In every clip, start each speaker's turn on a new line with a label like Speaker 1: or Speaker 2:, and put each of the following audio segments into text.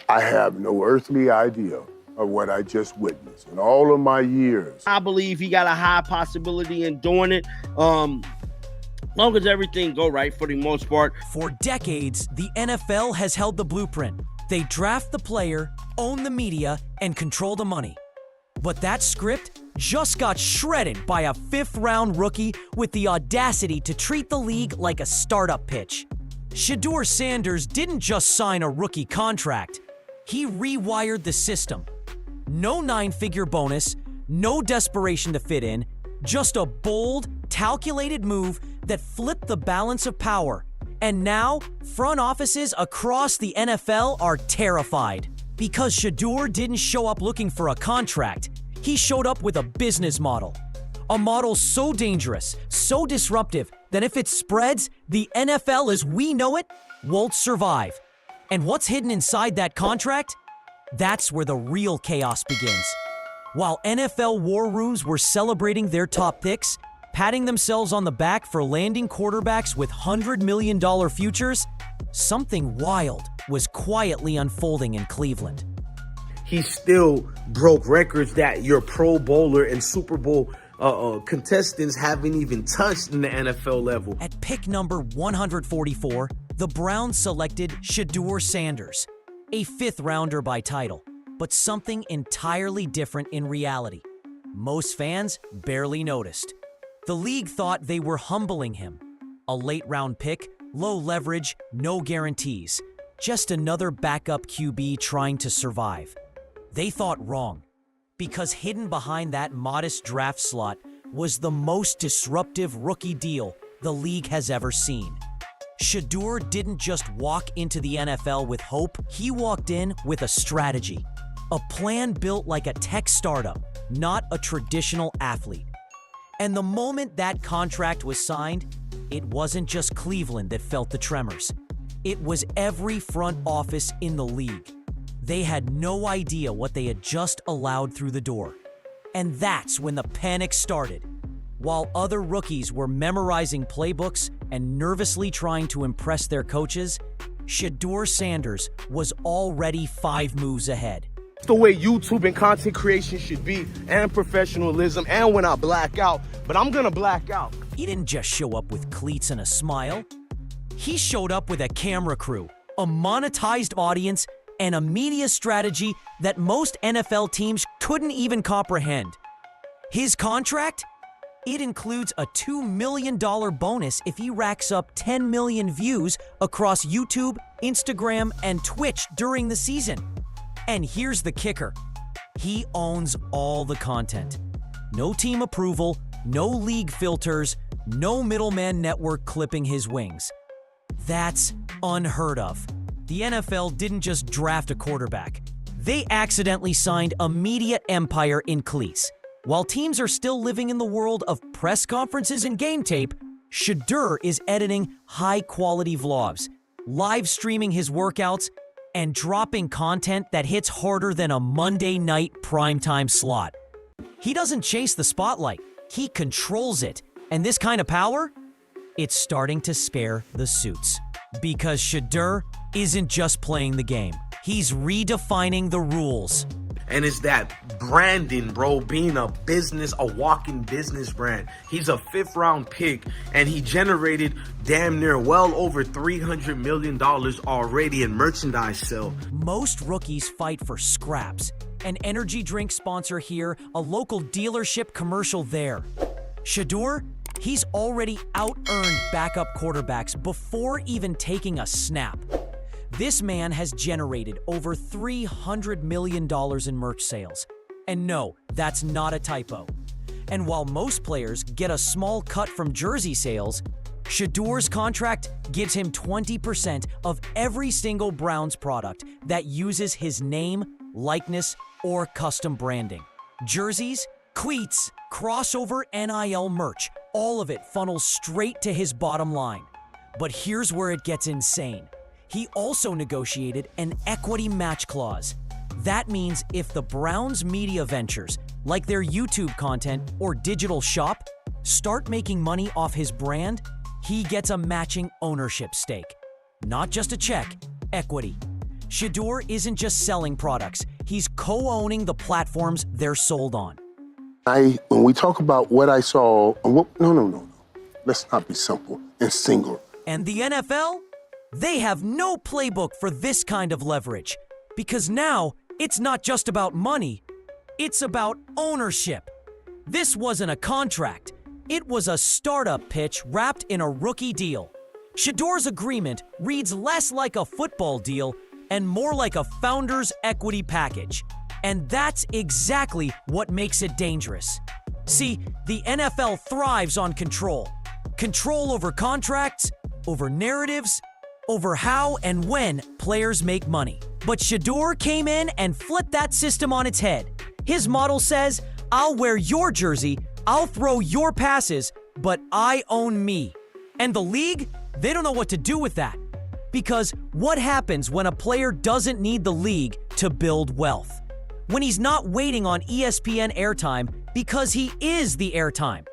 Speaker 1: I have no earthly idea of what I just witnessed in all of my years.
Speaker 2: I believe he got a high possibility in doing it. Long as everything go right for the most part.
Speaker 3: For decades, the NFL has held the blueprint. They draft the player, own the media, and control the money. But that script just got shredded by a fifth-round rookie with the audacity to treat the league like a startup pitch. Shedeur Sanders didn't just sign a rookie contract. He rewired the system. No nine-figure bonus, no desperation to fit in, just a bold, calculated move that flipped the balance of power. And now, front offices across the NFL are terrified. Because Shedeur didn't show up looking for a contract, he showed up with a business model. A model so dangerous, so disruptive, that if it spreads, the NFL as we know it won't survive. And what's hidden inside that contract? That's where the real chaos begins. While NFL war rooms were celebrating their top picks, patting themselves on the back for landing quarterbacks with $100 million futures, something wild was quietly unfolding in Cleveland.
Speaker 4: He still broke records that your Pro Bowler and Super Bowl contestants haven't even touched in the NFL level.
Speaker 3: At pick number 144, the Browns selected Shedeur Sanders, a fifth-rounder by title, but something entirely different in reality. Most fans barely noticed. The league thought they were humbling him. A late-round pick, low leverage, no guarantees. Just another backup QB trying to survive. They thought wrong, because hidden behind that modest draft slot was the most disruptive rookie deal the league has ever seen. Shedeur didn't just walk into the NFL with hope, he walked in with a strategy. A plan built like a tech startup, not a traditional athlete. And the moment that contract was signed, it wasn't just Cleveland that felt the tremors. It was every front office in the league. They had no idea what they had just allowed through the door. And that's when the panic started. While other rookies were memorizing playbooks and nervously trying to impress their coaches, Shedeur Sanders was already 5 moves ahead.
Speaker 4: It's the way YouTube and content creation should be, and professionalism, and when I black out, but I'm gonna black out.
Speaker 3: He didn't just show up with cleats and a smile. He showed up with a camera crew, a monetized audience, and a media strategy that most NFL teams couldn't even comprehend. His contract? It includes a $2 million bonus if he racks up 10 million views across YouTube, Instagram, and Twitch during the season. And here's the kicker. He owns all the content. No team approval, no league filters, no middleman network clipping his wings. That's unheard of. The NFL didn't just draft a quarterback. They accidentally signed a media empire in cleats. While teams are still living in the world of press conferences and game tape, Shedeur is editing high-quality vlogs, live streaming his workouts, and dropping content that hits harder than a Monday night primetime slot. He doesn't chase the spotlight, he controls it. And this kind of power? It's starting to spare the suits. Because Shedeur isn't just playing the game, he's redefining the rules.
Speaker 4: And it's that branding, bro, being a business, a walking business brand. He's a 5th-round pick, and he generated damn near well over $300 million already in merchandise sale.
Speaker 3: Most rookies fight for scraps. An energy drink sponsor here, a local dealership commercial there. Shedeur, he's already out-earned backup quarterbacks before even taking a snap. This man has generated over $300 million in merch sales. And no, that's not a typo. And while most players get a small cut from jersey sales, Shedeur's contract gives him 20% of every single Browns product that uses his name, likeness, or custom branding. Jerseys, cleats, crossover, NIL merch, all of it funnels straight to his bottom line. But here's where it gets insane. He also negotiated an equity match clause. That means if the Browns' media ventures, like their YouTube content or digital shop, start making money off his brand, he gets a matching ownership stake. Not just a check, equity. Shedeur isn't just selling products, he's co-owning the platforms they're sold on.
Speaker 1: When we talk about what I saw, no. Let's not be simple and single.
Speaker 3: And the NFL? They have no playbook for this kind of leverage. Because now, it's not just about money, it's about ownership. This wasn't a contract. It was a startup pitch wrapped in a rookie deal. Shedeur's agreement reads less like a football deal and more like a founder's equity package. And that's exactly what makes it dangerous. See, the NFL thrives on control. Control over contracts, over narratives, over how and when players make money. But Shedeur came in and flipped that system on its head. His model says, I'll wear your jersey, I'll throw your passes, but I own me. And the league, they don't know what to do with that. Because what happens when a player doesn't need the league to build wealth? When he's not waiting on ESPN airtime because he is the airtime.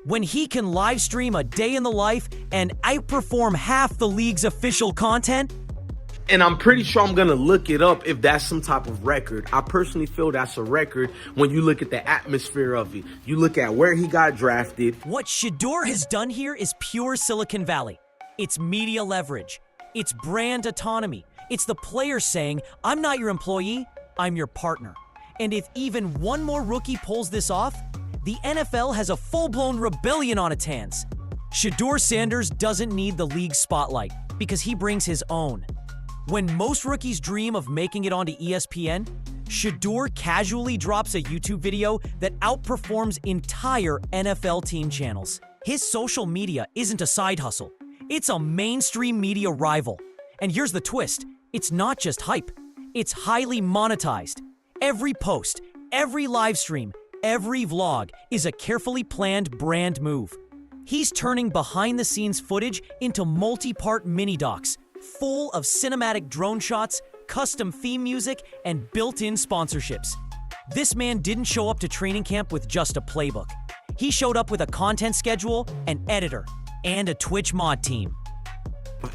Speaker 3: When he can live stream a day in the life and outperform half the league's official content?
Speaker 4: And I'm pretty sure I'm going to look it up if that's some type of record. I personally feel that's a record when you look at the atmosphere of it. You look at where he got drafted.
Speaker 3: What Shedeur has done here is pure Silicon Valley. It's media leverage. It's brand autonomy. It's the player saying, I'm not your employee, I'm your partner. And if even one more rookie pulls this off, the NFL has a full-blown rebellion on its hands. Shedeur Sanders doesn't need the league spotlight because he brings his own. When most rookies dream of making it onto ESPN, Shedeur casually drops a YouTube video that outperforms entire NFL team channels. His social media isn't a side hustle. It's a mainstream media rival. And here's the twist. It's not just hype. It's highly monetized. Every post, every live stream, every vlog is a carefully planned brand move. He's turning behind-the-scenes footage into multi-part mini-docs, full of cinematic drone shots, custom theme music, and built-in sponsorships. This man didn't show up to training camp with just a playbook. He showed up with a content schedule, an editor, and a Twitch mod team.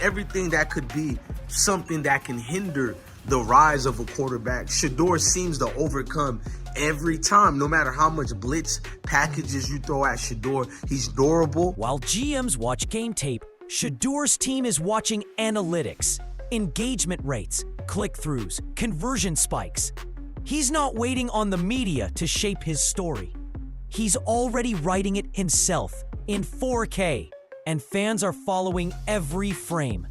Speaker 4: Everything that could be something that can hinder the rise of a quarterback, Shedeur seems to overcome every time. No matter how much blitz packages you throw at Shedeur, he's durable.
Speaker 3: While GMs watch game tape, Shedeur's team is watching analytics, engagement rates, click-throughs, conversion spikes. He's not waiting on the media to shape his story. He's already writing it himself in 4K, and fans are following every frame.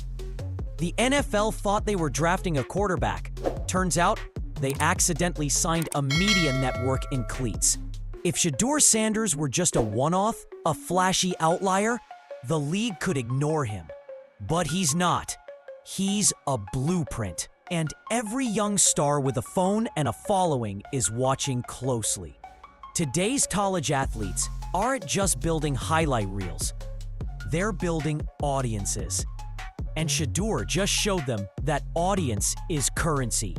Speaker 3: The NFL thought they were drafting a quarterback. Turns out, they accidentally signed a media network in cleats. If Shedeur Sanders were just a one-off, a flashy outlier, the league could ignore him. But he's not. He's a blueprint. And every young star with a phone and a following is watching closely. Today's college athletes aren't just building highlight reels. They're building audiences. And Shedeur just showed them that audience is currency,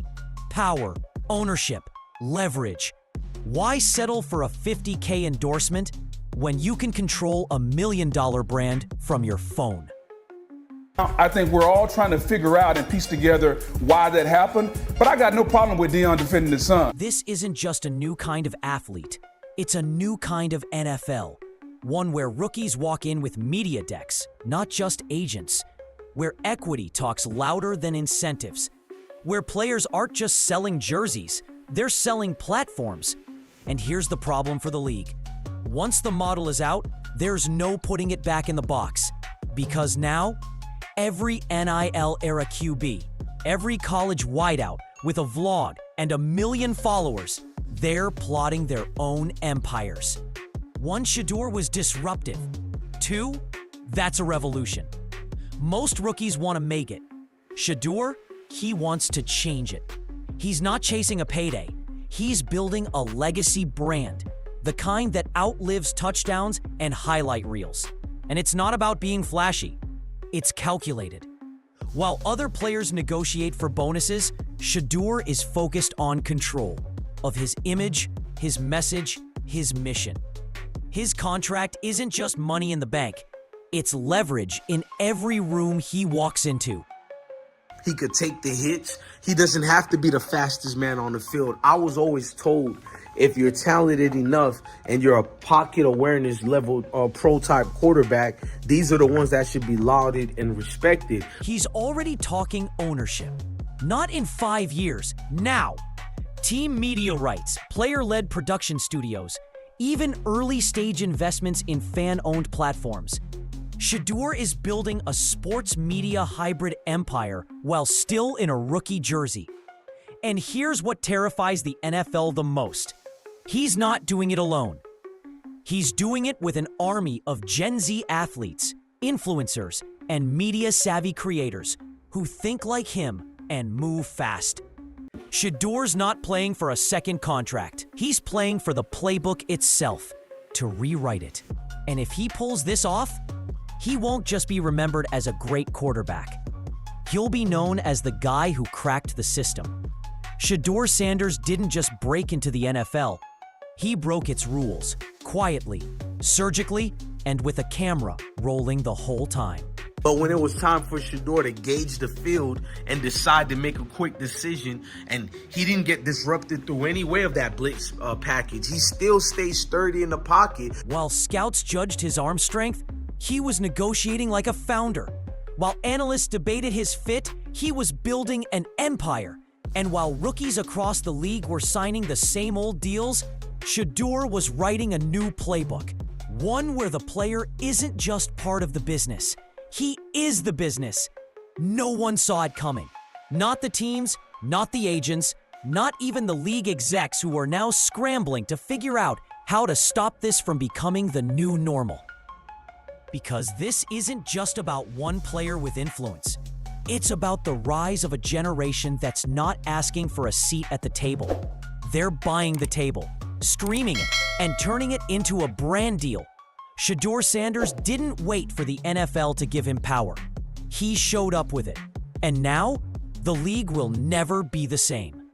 Speaker 3: power, ownership, leverage. Why settle for a $50K endorsement when you can control $1 million brand from your phone?
Speaker 5: I think we're all trying to figure out and piece together why that happened, but I got no problem with Deion defending his son.
Speaker 3: This isn't just a new kind of athlete. It's a new kind of NFL. One where rookies walk in with media decks, not just agents. Where equity talks louder than incentives. Where players aren't just selling jerseys, they're selling platforms. And here's the problem for the league. Once the model is out, there's no putting it back in the box. Because now, every NIL-era QB, every college wideout with a vlog and 1 million followers, they're plotting their own empires. 1, Shedeur was disruptive. 2, that's a revolution. Most rookies want to make it. Shedeur, he wants to change it. He's not chasing a payday. He's building a legacy brand, the kind that outlives touchdowns and highlight reels. And it's not about being flashy. It's calculated. While other players negotiate for bonuses, Shedeur is focused on control of his image, his message, his mission. His contract isn't just money in the bank. It's leverage in every room he walks into.
Speaker 4: He could take the hits. He doesn't have to be the fastest man on the field. I was always told if you're talented enough and you're a pocket awareness level pro type quarterback, these are the ones that should be lauded and respected.
Speaker 3: He's already talking ownership. Not in 5 years, now. Team media rights, player-led production studios, even early-stage investments in fan-owned platforms. Shedeur is building a sports media hybrid empire while still in a rookie jersey. And here's what terrifies the NFL the most. He's not doing it alone. He's doing it with an army of Gen Z athletes, influencers, and media-savvy creators who think like him and move fast. Shedeur's not playing for a second contract. He's playing for the playbook itself, to rewrite it. And if he pulls this off, he won't just be remembered as a great quarterback. He'll be known as the guy who cracked the system. Shedeur Sanders didn't just break into the NFL. He broke its rules, quietly, surgically, and with a camera rolling the whole time.
Speaker 4: But when it was time for Shedeur to gauge the field and decide to make a quick decision, and he didn't get disrupted through any way of that blitz package, he still stayed sturdy in the pocket.
Speaker 3: While scouts judged his arm strength, he was negotiating like a founder. While analysts debated his fit, he was building an empire. And while rookies across the league were signing the same old deals, Shedeur was writing a new playbook. One where the player isn't just part of the business. He is the business. No one saw it coming. Not the teams, not the agents, not even the league execs who are now scrambling to figure out how to stop this from becoming the new normal. Because this isn't just about one player with influence. It's about the rise of a generation that's not asking for a seat at the table. They're buying the table, streaming it, and turning it into a brand deal. Shedeur Sanders didn't wait for the NFL to give him power. He showed up with it. And now, the league will never be the same.